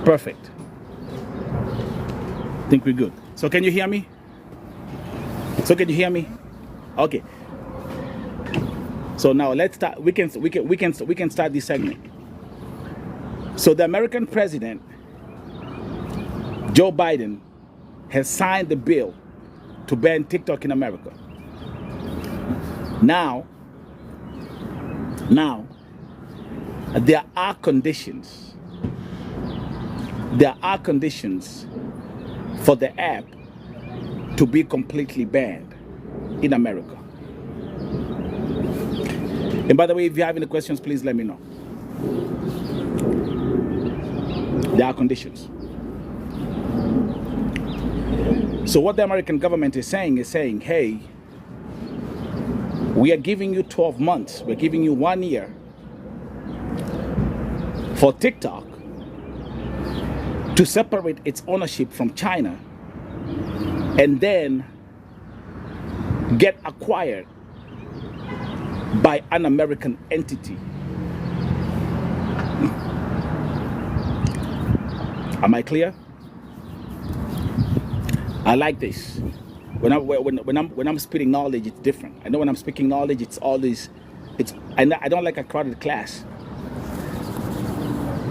Perfect. I think we're good. So can you hear me? Okay. So now let's start. We can start this segment. So the American president, Joe Biden, has signed the bill to ban TikTok in America. Now, there are conditions. There are conditions for the app to be completely banned in America. And by the way, if you have any questions, please let me know. There are conditions. So what the American government is saying, hey, we are giving you 12 months. We're giving you 1 year for TikTok to separate its ownership from China and then get acquired by an American entity. Am I clear? I like this. When I'm spitting knowledge, it's different. I know when I'm speaking knowledge, it's always, I don't like a crowded class.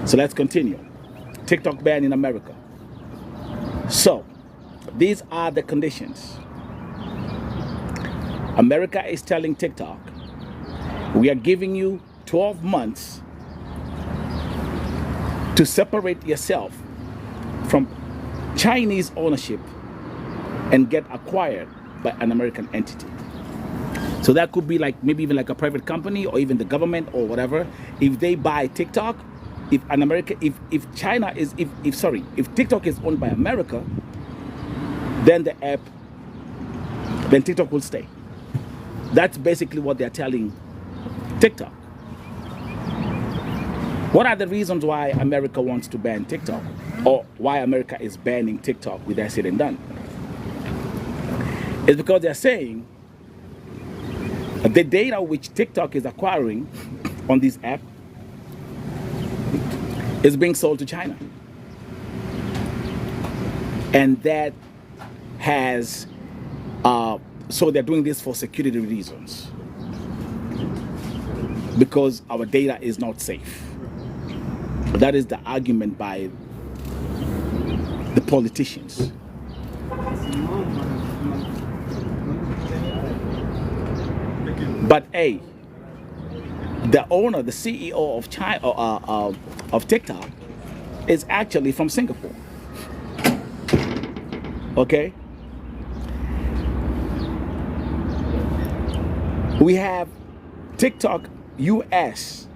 So let's continue. TikTok ban in America. So these are the conditions. America is telling TikTok, we are giving you 12 months to separate yourself from Chinese ownership and get acquired by an American entity. So that could be like maybe even like a private company or even the government or whatever. If they buy TikTok, if TikTok is owned by America, then then TikTok will stay. That's basically what they're telling TikTok. What are the reasons why America wants to ban TikTok, or why America is banning TikTok with that said and done? It's because they're saying the data which TikTok is acquiring on this app is being sold to China. And that has, so they're doing this for security reasons, because our data is not safe. That is the argument by the politicians. But hey, the owner, the CEO of China, of TikTok, is actually from Singapore. Okay. We have TikTok US,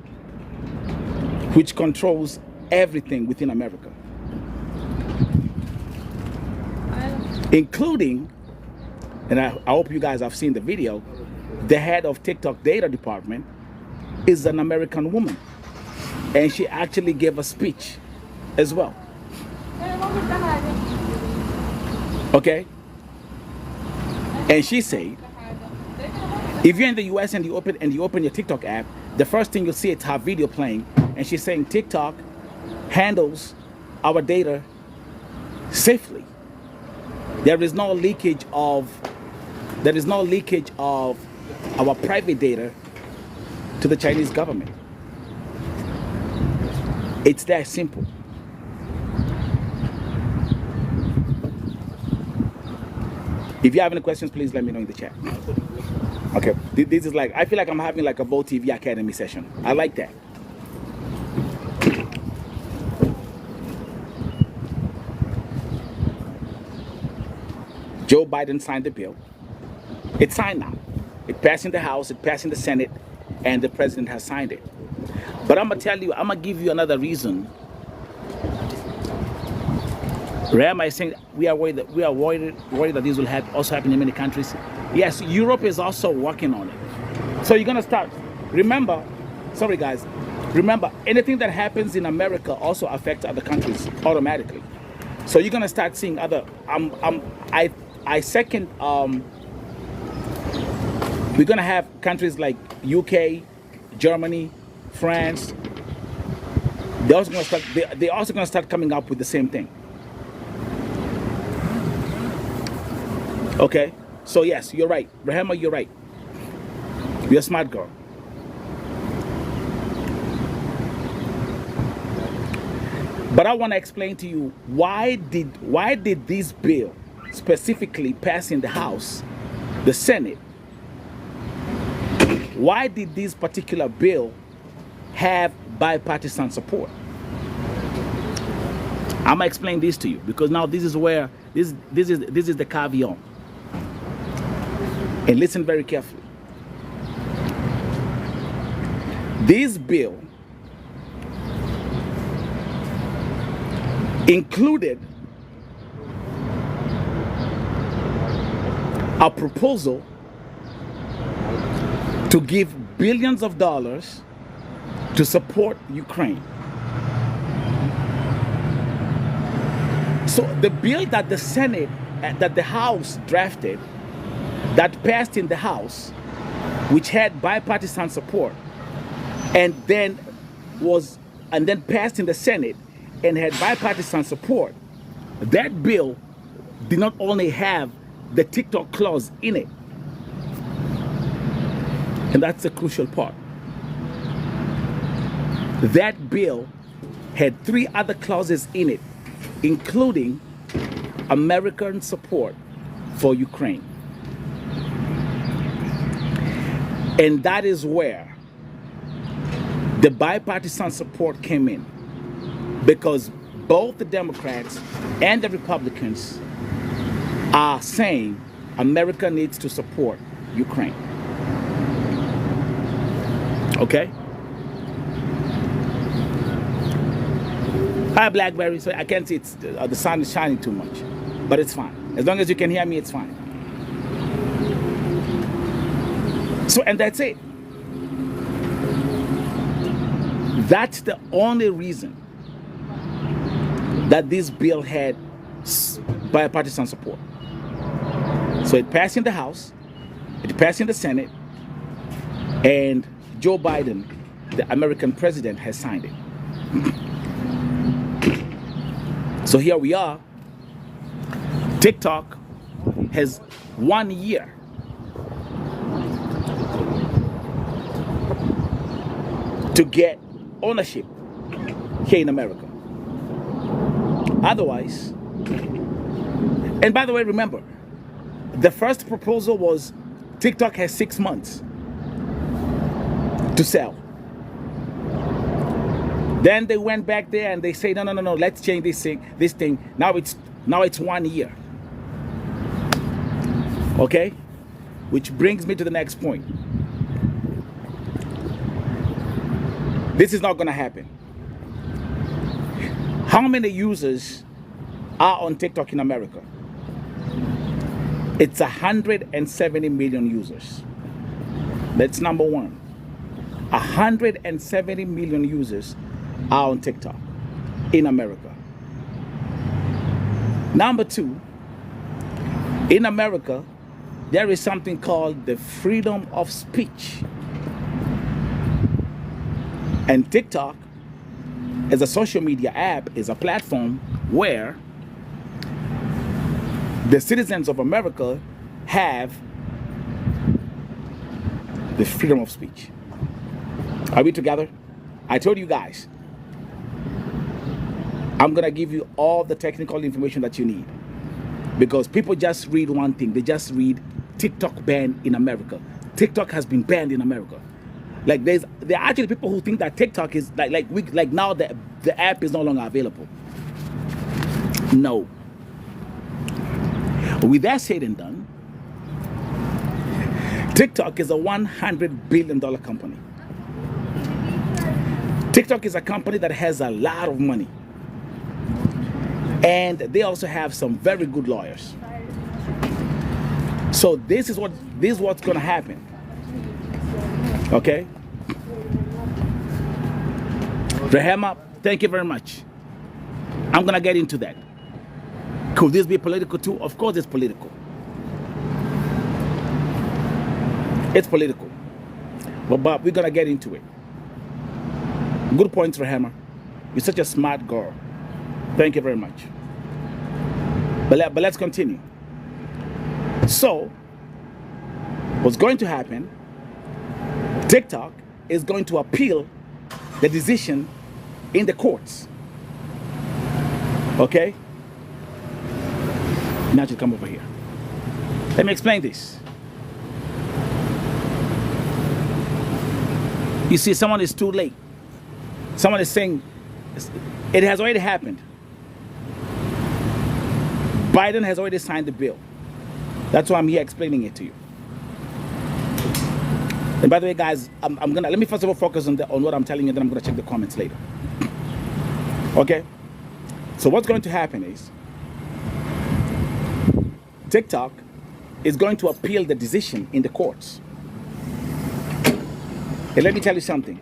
which controls everything within America, including, and I hope you guys have seen the video, the head of TikTok data department is an American woman, and she actually gave a speech as well. Okay? And she said, if you're in the US and you open your TikTok app, the first thing you'll see is her video playing, and she's saying TikTok handles our data safely. There is no leakage of our private data to the Chinese government. It's that simple. If you have any questions, please let me know in the chat. Okay, this is like, I feel like I'm having like a Vote TV Academy session. I like that. Joe Biden signed the bill. It's signed now. It passed in the House, it passed in the Senate, and the president has signed it. But I'm gonna tell you, I'm gonna give you another reason. Ram, I think we are worried that this will also happen in many countries. Yes, Europe is also working on it. So you're gonna start. Remember, sorry guys. Remember, anything that happens in America also affects other countries automatically. So you're gonna start seeing other. I second. We're gonna have countries like UK, Germany, France. They're also gonna start coming up with the same thing. Okay, so yes, you're right, Rahema, you're right. You're a smart girl. But I want to explain to you why did this bill specifically pass in the House, the Senate? Why did this particular bill have bipartisan support? I'm gonna explain this to you because now this is where this is the caveat. And listen very carefully. This bill included a proposal to give billions of dollars to support Ukraine. So the bill that the Senate, that the House drafted, that passed in the House, which had bipartisan support, and then passed in the Senate and had bipartisan support, that bill did not only have the TikTok clause in it, and that's the crucial part. That bill had 3 other clauses in it, including American support for Ukraine. And that is where the bipartisan support came in, because both the Democrats and the Republicans are saying America needs to support Ukraine. Okay? Hi, Blackberry. So I can't see it's the sun is shining too much, but it's fine. As long as you can hear me, it's fine. So, and that's it. That's the only reason that this bill had bipartisan support. So it passed in the House, it passed in the Senate, and Joe Biden, the American president, has signed it. So here we are. TikTok has 1 year to get ownership here in America. Otherwise, and by the way, remember, the first proposal was TikTok has 6 months to sell. Then they went back there and they say, no, let's change this thing. Now it's 1 year. Okay? Which brings me to the next point. This is not going to happen. How many users are on TikTok in America? It's 170 million users. That's number one. 170 million users are on TikTok in America. Number two, in America, there is something called the freedom of speech. And TikTok, as a social media app, is a platform where the citizens of America have the freedom of speech. Are we together? I told you guys, I'm going to give you all the technical information that you need, because people just read one thing. They just read TikTok banned in America. TikTok has been banned in America. Like there are actually people who think that TikTok is like now the app is no longer available. No. With that said and done, TikTok is a $100 billion company. TikTok is a company that has a lot of money. And they also have some very good lawyers. So this is what's going to happen. Okay? Rahema, thank you very much. I'm going to get into that. Could this be political too? Of course it's political. It's political. But we're going to get into it. Good points, Rahema. You're such a smart girl. Thank you very much. But let's continue. So, what's going to happen, TikTok is going to appeal the decision in the courts. Okay? Now you come over here. Let me explain this. You see, someone is too late. Someone is saying it has already happened. Biden has already signed the bill. That's why I'm here explaining it to you. And by the way, guys, I'm gonna let me first of all focus on what I'm telling you, then I'm gonna check the comments later. Okay? So what's going to happen is TikTok is going to appeal the decision in the courts. And let me tell you something.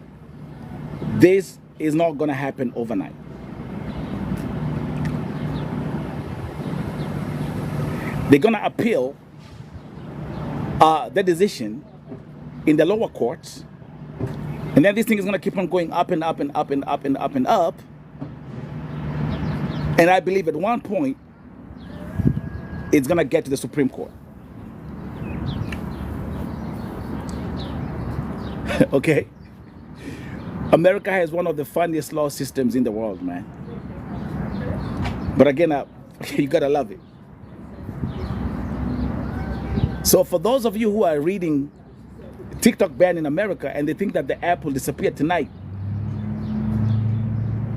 This is not gonna happen overnight. They're gonna appeal the decision in the lower courts, and then this thing is gonna keep on going up and up and up and up and up and up. And I believe at one point it's gonna get to the Supreme Court. Okay? America has one of the funniest law systems in the world, man. But again, you gotta love it. So for those of you who are reading TikTok ban in America and they think that the app will disappear tonight,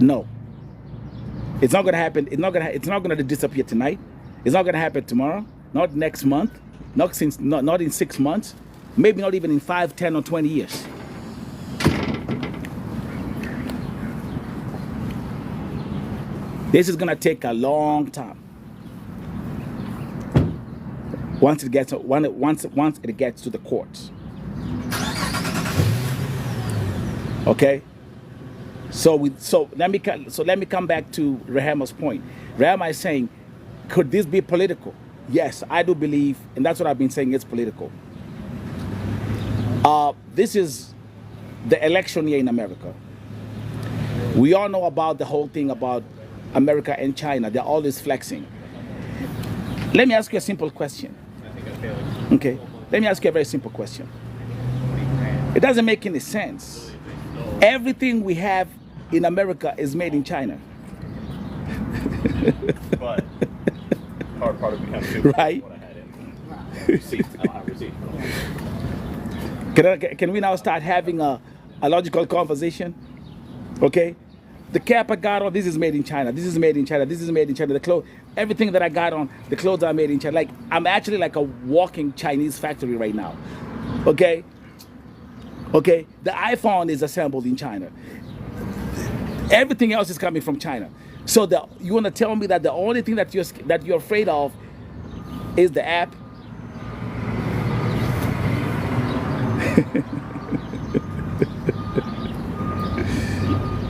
no. It's not gonna happen. It's not gonna disappear tonight. It's not gonna happen tomorrow, not next month, not in 6 months, maybe not even in 5, 10, or 20 years. This is gonna take a long time. Once it gets to the courts. Okay? So let me come back to Rehema's point. Rehema is saying, could this be political? Yes, I do believe, and that's what I've been saying, it's political. This is the election year in America. We all know about the whole thing about America and China. They're always flexing. Let me ask you a simple question. Okay, let me ask you a very simple question. It doesn't make any sense. Everything we have in America is made in China. But hard part of becoming right? What I had in receipts. I don't have receipts. Can we now start having a logical conversation? Okay? The cap I got on, this is made in China. This is made in China. This is made in China. The clothes, everything that I got on, the clothes are made in China. Like, I'm actually like a walking Chinese factory right now. Okay? Okay? The iPhone is assembled in China. Everything else is coming from China. So you want to tell me that the only thing that you're afraid of is the app?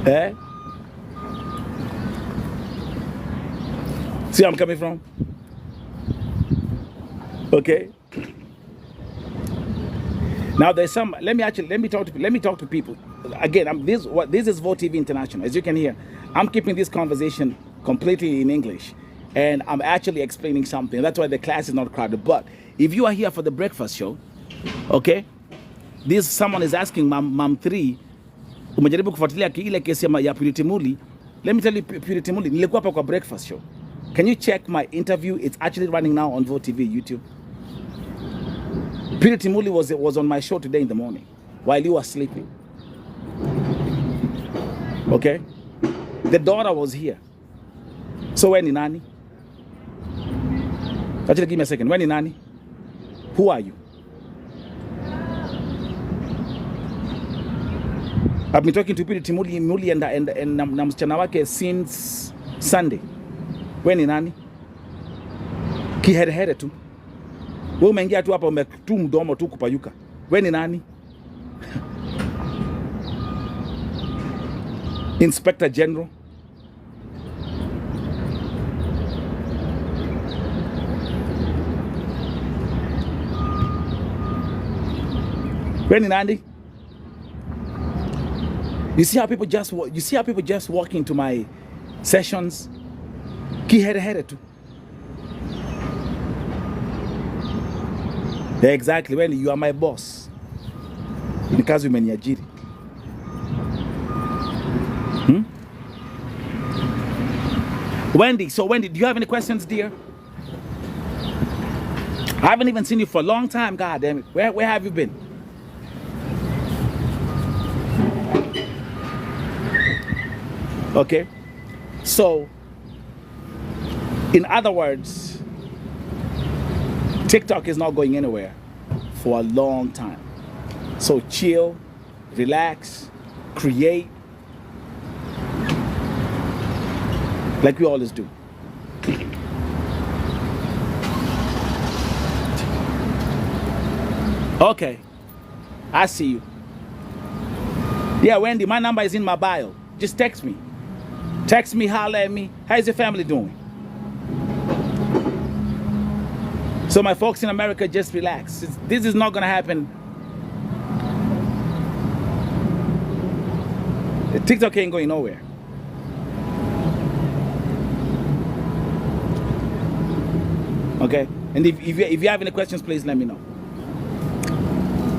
Eh? See where I'm coming from? Okay. Now there's some. Let me talk to people. Again, this is Vote TV International. As you can hear, I'm keeping this conversation completely in English, and I'm actually explaining something. That's why the class is not crowded. But if you are here for the breakfast show, okay, someone is asking Mam 3, umejaribu kufuatilia ile kesi ya Purity Muli. Let me tell you, Purity Muli, nilikuwa hapa kwa breakfast show. Can you check my interview? It's actually running now on Vote TV YouTube. Purity Muli was on my show today in the morning while you were sleeping. Okay? The daughter was here. So when in Nani? Actually, give me a second. When in Nani? Who are you? I've been talking to Purity Muli and msichana wake since Sunday. When in Nani? Kiherehere tu. Wewe umeingia tu hapa umetu mdomo tu kupayuka. Wewe ni nani? Inspector General. Wewe ni nani? You see how people just walk into my sessions? Kihere too. Exactly. Well, you are my boss. Because women yajiri. Wendy, do you have any questions, dear? I haven't even seen you for a long time, god damn it. Where have you been? Okay. So, in other words, TikTok is not going anywhere for a long time. So chill, relax, create, like we always do. Okay, I see you. Yeah, Wendy, my number is in my bio. Just text me. Text me, holler at me. How's your family doing? So my folks in America, just relax. This is not gonna happen. TikTok ain't going nowhere. Okay? And if you have any questions, please let me know.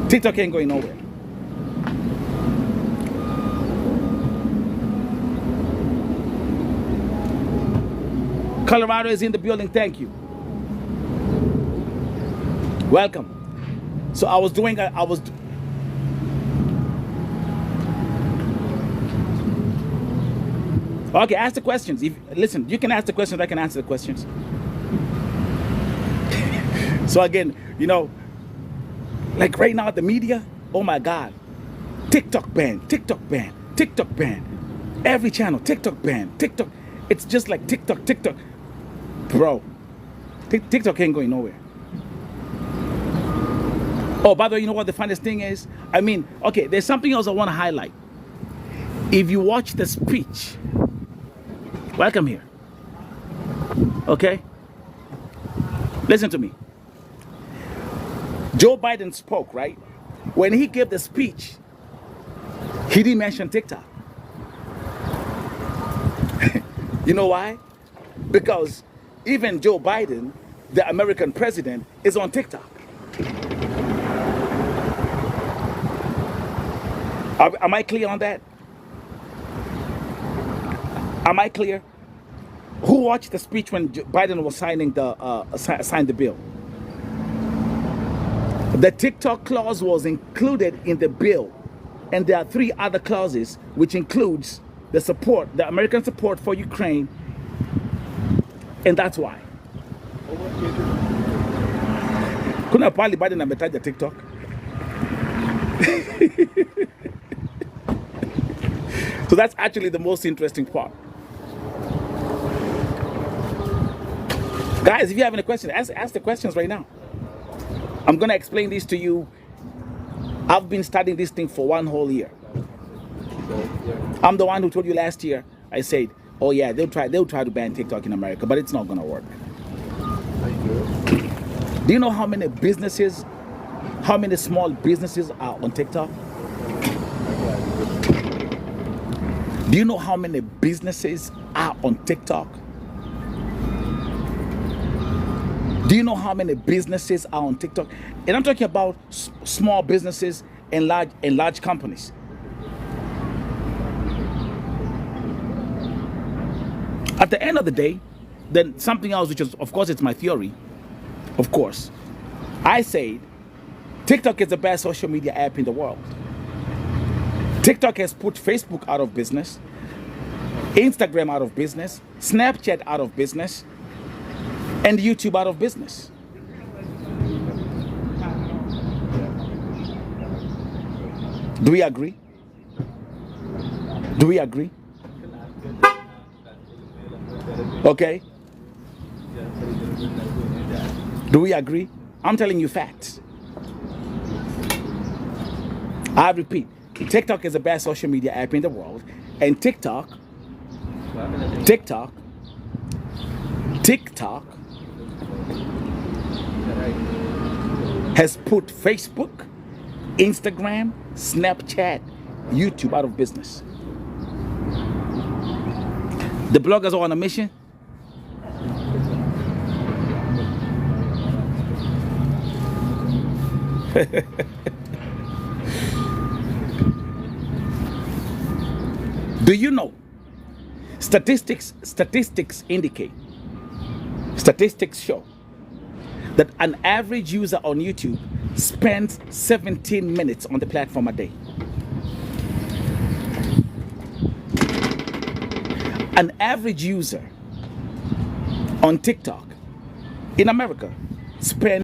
TikTok ain't going nowhere. Colorado is in the building, thank you. Welcome. So okay, ask the questions. Listen, you can ask the questions, I can answer the questions. So again, you know, like right now the media, oh my God, TikTok ban, TikTok ban, TikTok ban. Every channel, TikTok ban, TikTok. It's just like TikTok. Bro, TikTok ain't going nowhere. Oh, by the way, you know what the funniest thing is? I mean, okay, there's something else I want to highlight. If you watch the speech, welcome here. Okay? Listen to me. Joe Biden spoke, right? When he gave the speech, he didn't mention TikTok. You know why? Because even Joe Biden, the American president, is on TikTok. Am I clear on that? Am I clear? Who watched the speech when Biden was signed the bill? The TikTok clause was included in the bill, and there are 3 other clauses which includes the American support for Ukraine, and that's why. Kuna pali Biden ametaja TikTok. So that's actually the most interesting part. Guys, if you have any questions, ask the questions right now. I'm gonna explain this to you. I've been studying this thing for 1 whole year. I'm the one who told you last year. I said, oh yeah, they'll try to ban TikTok in America, but it's not gonna work. Do you know how many small businesses are on TikTok? Do you know how many businesses are on TikTok? Do you know how many businesses are on TikTok? And I'm talking about small businesses and large companies. At the end of the day, then something else, which is, of course, it's my theory. Of course, I say TikTok is the best social media app in the world. TikTok has put Facebook out of business, Instagram out of business, Snapchat out of business, and YouTube out of business. Do we agree? Do we agree? Okay. Do we agree? I'm telling you facts. I repeat, TikTok is the best social media app in the world, and TikTok has put Facebook, Instagram, Snapchat, YouTube out of business. The bloggers are on a mission. Do you know? Statistics indicate, statistics show that an average user on YouTube spends 17 minutes on the platform a day. An average user on TikTok in America spends